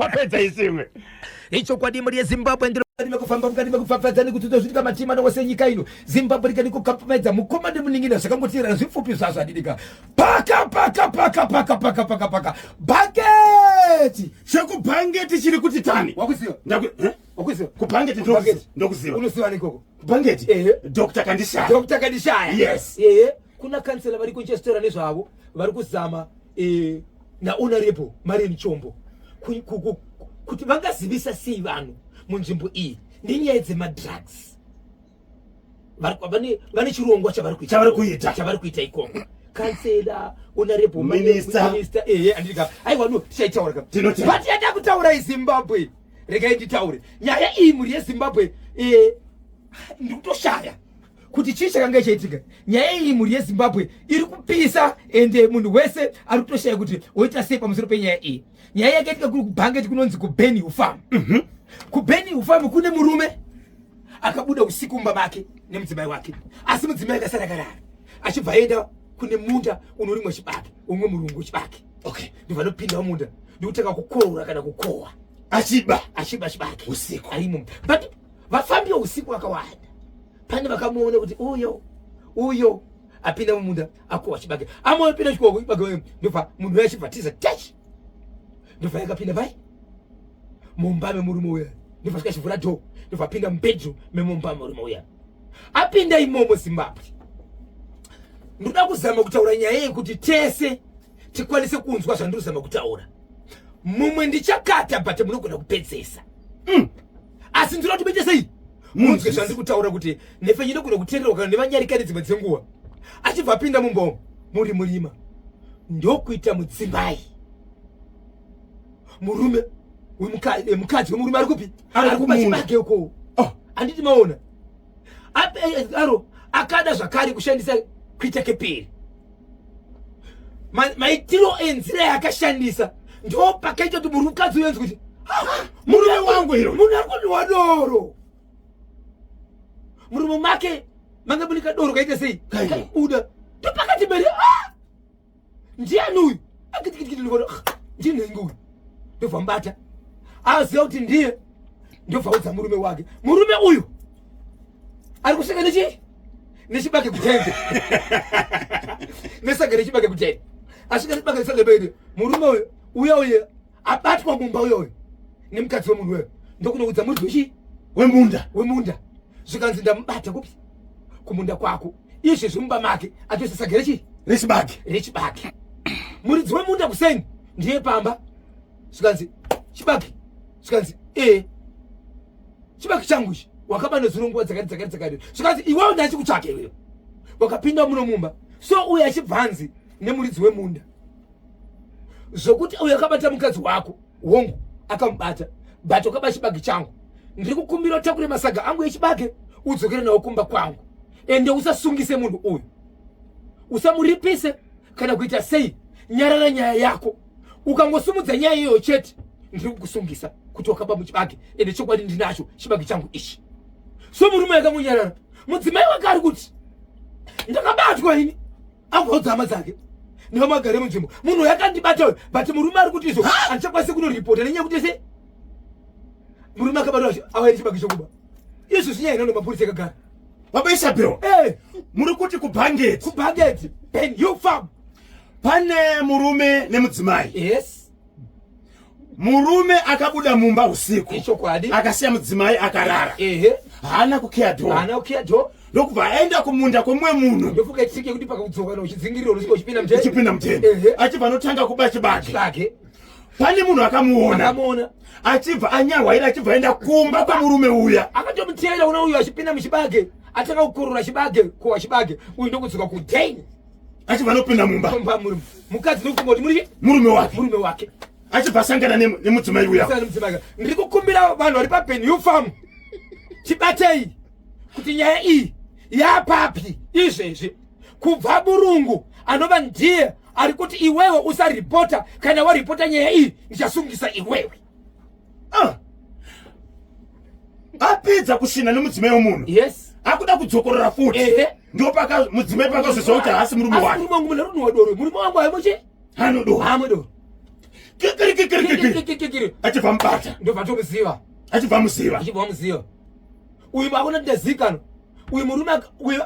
papedza isimwe icho kwadi muri Zimbabwe ndiro ndimekufamba mukati mekufafadzani kuti tozvitika matima nowose nyika ino Zimbabwe rikani kukapamedza mukoma ndimuningina zvakangotirana zvipfupi zvazvo adidika paka bhaketi chekubhangeti chiri kuti tani wakuziva wakuziva kubhangeti ndokuziva unoziva nikoko bhangeti Dr. Kandishaya yes kuna kansela vari kuchestora nezvavo vari kuzama nahonorable Marian Chombo kuti vangazivisa sei vanhu munzvimbo iyi nenyaya dzemadrugs vane chirongwa chavari kuita ikoko kansela honorable minister andika aiwa no tichaitaura but yada kutaura iZimbabwe regai nditaure nyaya iyi muri yeZimbabwe ndikutoshaya kuti chii chakanga chaitika nyaya iyi muri yeZimbabwe iri kupisa ende munhu wese ari kutoshaya kuti oita sei pamusoro penyaya iyi nyaya yakaitika kuri kubhangeti kunonzi kuBenny Farm kuBenny Farm kune murume akabuda usiku mumba make nemudzimai wake asi mudzimai akasara akarara achibva aenda kune munda unorimwe chibage umwe murungu chibage okay ndivanopinda munda ndikutanga kukoura kana kukohwa achiba chibage usiku arimo but vafambi usiku vakawanda pane vakamuona kuti uyo apinda mumunda akohwa chibage amopinda chikohwa chibage ndobva munhu uya achibva tiza tachi ndobva yakapinda pai mumba memurume uya ndobva sikachivhura dho ndobva apinda mubedroom memumba memurume uya apinda imomo Zimbabwe ndoda kuzama kutaura nyaya yekuti tese tikwanise kunzwa zvandinozama kutaura mumwe ndichakata but munogona kupedzesa asi ndinoda kuti muite sei munzwe zvandiri kutaura kuti nefe ndinogona kutenderwa kana nevanyarikani dzimwe dzenguva achibva apinda mumba muri murima ndokuita mudzimai murume wemukadzi wemurume ari kupi ari kuba chibage uko handiti maona aro akada zvakare kushandisa kuita kepiri maitiro enzira yakashandisa ndo pakaita kuti mukadzi uyenzi kuti murume wangu hiro munhu ari kudyiwa doro murume make mangabunika doro kaita sei kaibuda ndopakati mberi ndiani uyu akitikiti ndinhengi uyu ndobva mbata aziva kuti ndiye ndobva udza murume wake murume uyu ari kusvika nechibage kutende nesaga nechibage kutende asvika nechibage nesaga bede murume uyo abatwa mumba uyo nemukadzi wemunhu weyo ndokuno kudza muridzi wemunda zvikanzi ndamubata kupi kumunda kwako izvi zvimumba make atoisa saga rechibage muridzi wemunda kuseni ndiye pamba zvikanzi chibage zvikanzi chibage changu ichi wakaba nezvirongwa dzakati zvikanzi iwewe ndachikutsvake iwewe wakapinda muno mumba so uyu achibvanzi nemuridzi wemunda zvokuti uyu akabata mukadzi wako hongu akamubata but wakaba chibage changu ndiri kukumbira utakure masaga angu echibage udzokere nawo kumba kwangu ende usasungise munhu uyu usamuripise kana kuita sei nyarara nyaya yako ukangosumudza nyaya iyoyo chete ndiri kukusungisa kuti wakaba muchibage ende chokwadi ndinacho chibage changu ichi so murume akamunyarara mudzimai wake ari kuti ndakabatwa ini abva hama dzake nevamagare munzvimbo munhu yakandibata uyu but murume ari kuti izvo andichakwanisi kunoripota nenyaya kuti se murume akabatwa awairi chibage chokuba izvo zvinyaya ina nemapurisa akagara babaisa bro muri kuti kubhangeti Benny Farm pane murume nemudzimai yes murume akabuda mumba usiku ichokwadi akasiya mudzimai akarara haana kukeya dho ndokubva aenda kumunda kwemumwe munhu ndofuka chike kuti pakudzoka nochidzingiriro nosvika uchipinda mutende achibva anotanga kuba chibage pane munhu akamuona achibva anyarwaira achibva aenda kumba kwemurume uya akatomutevera una uyu achipinda muchibage atanga kukorora chibage kowa chibage uyu ndokudzoka kudhaini achibva anopinda mumba mukadzi ndokumboti muri murume wake achibva asangana nemudzimai uya ndiri kukumbira vanhu vari paBenny Farm chibatei kuti nyaya iyi yapapi izvezvi kubva burungu anova ndiye ari kuti iwewe usaripota kana waripota nyaya iyi ndichasungisa iwewe apedza kusvina nemudzimai womunhu yes akuda kudzokorora futi ndopaka mudzimai pakazozva kuti hasi murume wake murume wangu murume wadoro murume wangu haimuchi hanodoro hamudoro kikiri achibva mubata ndobva tomuziva achibva musiva uyu akona ndazikano uyu murume uyu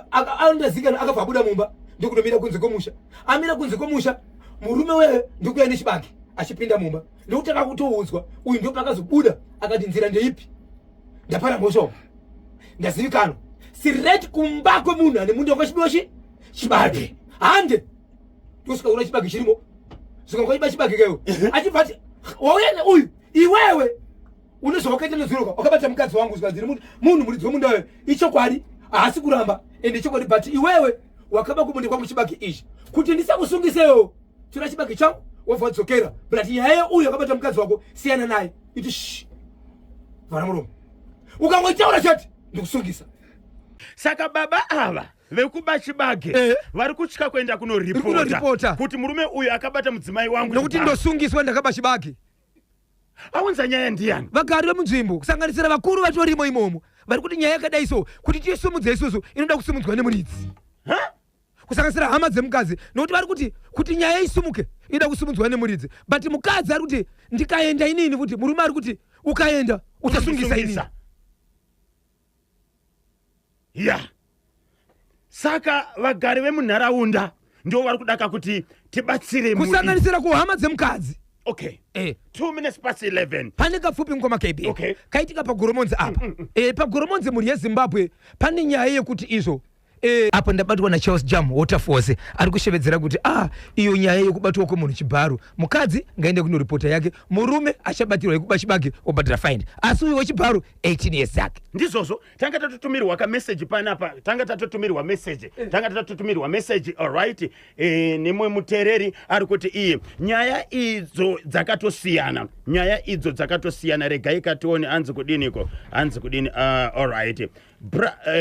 ndazikano akabva abuda mumba ndikunomira kunze komusha amira kunze komusha murume wewe ndikuya nechibage achipinda mumba ndokutaka kutoudzwa uyu ndo pakazobuda akati nzira ndeipi ndapara mosho ndazivikano sireti kumba kwemunhu ane munda wakachibiwa chibage hande ndosvika kuna chibage chirimo svika kwachiba chibage kewe achibva ati wauya uyu iwewe unezvawakaita nezuroka wakabata mukadzi wangu zvikaziri munhu muridzi wemunda wewe ichokwadi haasi kuramba ende ichokwadi but iwewe wakaba kumunda kwangu chibage ichi kuti ndisakusungisewo tora chibage changu wabva wadzokera but yaye uyu wakabata mukadzi wako siyana naye iti shi vana muromo ukangoitaura chati ndikusungisa. Saka baba ava vekubachibage vari kutya kuenda kunoripota kuti murume uyu akabata mudzimai wangu nokuti ndosungiswa ndakabachibage. Aunza nyaya ndiani? Vagari vemunzvimbo kusanganisira vakuru vatorimo imomo vari kuti nyaya yakadai so kuti tisumudze isusu inoda kusumudzwa nemuridzi. Kusanganisira hama dzemukadzi nokuti vari kuti nyaya isumuke inoda kusumudzwa nemuridzi but mukadzi ari kuti ndikaenda inini kuti murume ari kuti ukaenda uchasungisa inini. Ya. Saka vagari vemunharaunda ndio vari kudaka kuti tibatsire kusanganisira kuhama dzemukadzi. Okay. 2 minutes past 11. Pane kapfupi ngoma KB. Okay. Kaitika pagoromonzi apa. Pagoromonzi muri yeZimbabwe pane nyaya yekuti izvo apa ndabatwa na Charles Jam Waterforce ari kushevedzera kuti iyo nyaya yekubatwa kwemunhu chibharu mukadzi ngaende kunoripota yake murume achabatirwa yekuba chibage obhadhira fine asi uyo wechibharu 18 years yake ndizvozvo tanga tatotumirwa ka message panapa tanga tatotumirwa message alright nemwe mutereri ari kuti iye nyaya idzo dzakatosiyana regai katione anzi kudini alright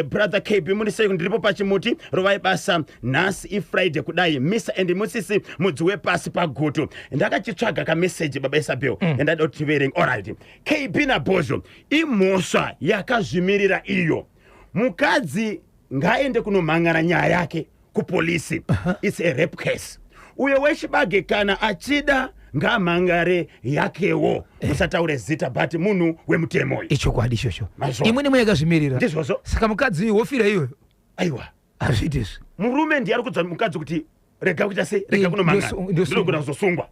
brother KB munisei ndiripo pachimuti rovai basa nhasi iFriday kudai Mr and Musisi mudzi wepasi pagutu ndakachitsvaga ka message baba Isabel ndada kuti tiverenga alright KB naBozvo imhosva yakazvimirira iyo mukadzi ngaende kunomhangara nyaya yake kupolisi it's a rape case uyo wechibage kana achida ngamhangare yakewo musataure zita but munhu wemutemo ichokwadi ichocho imwe nemwe yakazvimirira ndizvozvo saka mukadzi wofira iyoyo aiwa azviitizvo murume ndiye ari kudza mukadzi kuti rega kuita sei rega kunomhangara ndinokuda kuzosungwa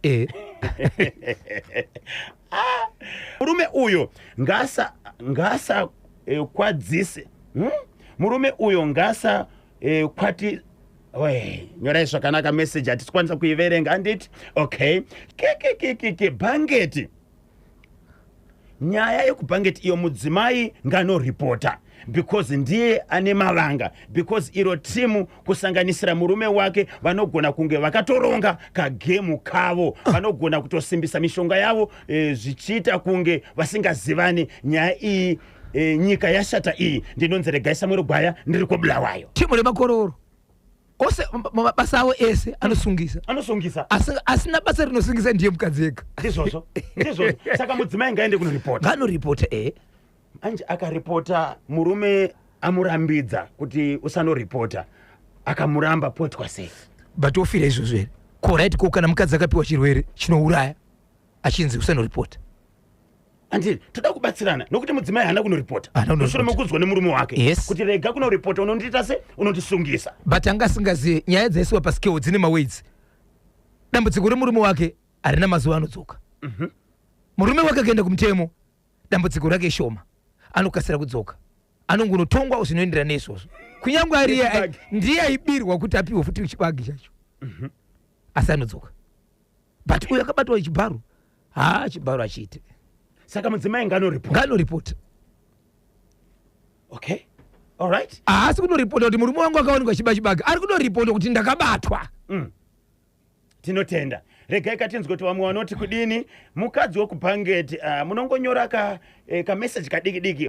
murume uyo ngasa kwadzise murume uyo ngasa kwati nyorai zvakanaka message hatikwanisa kuiverenga handiti okay bhangeti nyaya yekubhangeti iyo mudzimai nganoripota because ndiye ane mavanga because iro timu kusanganisira murume wake vanogona kunge vakatoronga kagemu kavo vanogona kutosimbisa mishonga yavo zvichiita kunge vasingazivani nyaya iyi nyika yashata iyi ndinonzi regai Samuel Gwaya ndiri kobulawayo timu remakororo ose mabasa awo ese anosungisa asina basa rinosungisa ndiye mukadzi ega ndizvozvo saka mudzimai ngaende kunoripota nganoripota anje akaripota murume amurambidza kuti usanoripota akamuramba potwa sei but ofira izvozvo here korit ko kana mukadzi akapiwa chirwere chinouraya achinzi usanoripota andi toda kubatsirana nokuti mudzimai hana kunoripota mushure mekudzwa nemurume wake kuti rega kunoripota unondiita se unotisungisa but angasingazive nyaya dzaisiwa pascale dzine maweids dambudziko remurume wake harina mazuva anodzoka murume wake akaenda kumutemo dambudziko rake shoma anokasira kudzoka anongonotongwa zvinoenderana neizvozvo kunyange ariye ndiye aibirwa kuti apiwe futi chibage chacho asi anodzoka but uyo akabatwa chibharu chibharu achiite saka mudzimai nganoripota okay alright asi kunoripota kuti murume wangu akaonekwa chiba chibage ari kunoripota kuti ndakabatwa tinotenda regai katinzwe kuti vamwe vanoti kudini mukadzi wekubhangeti munongonyora ka message kadiki diki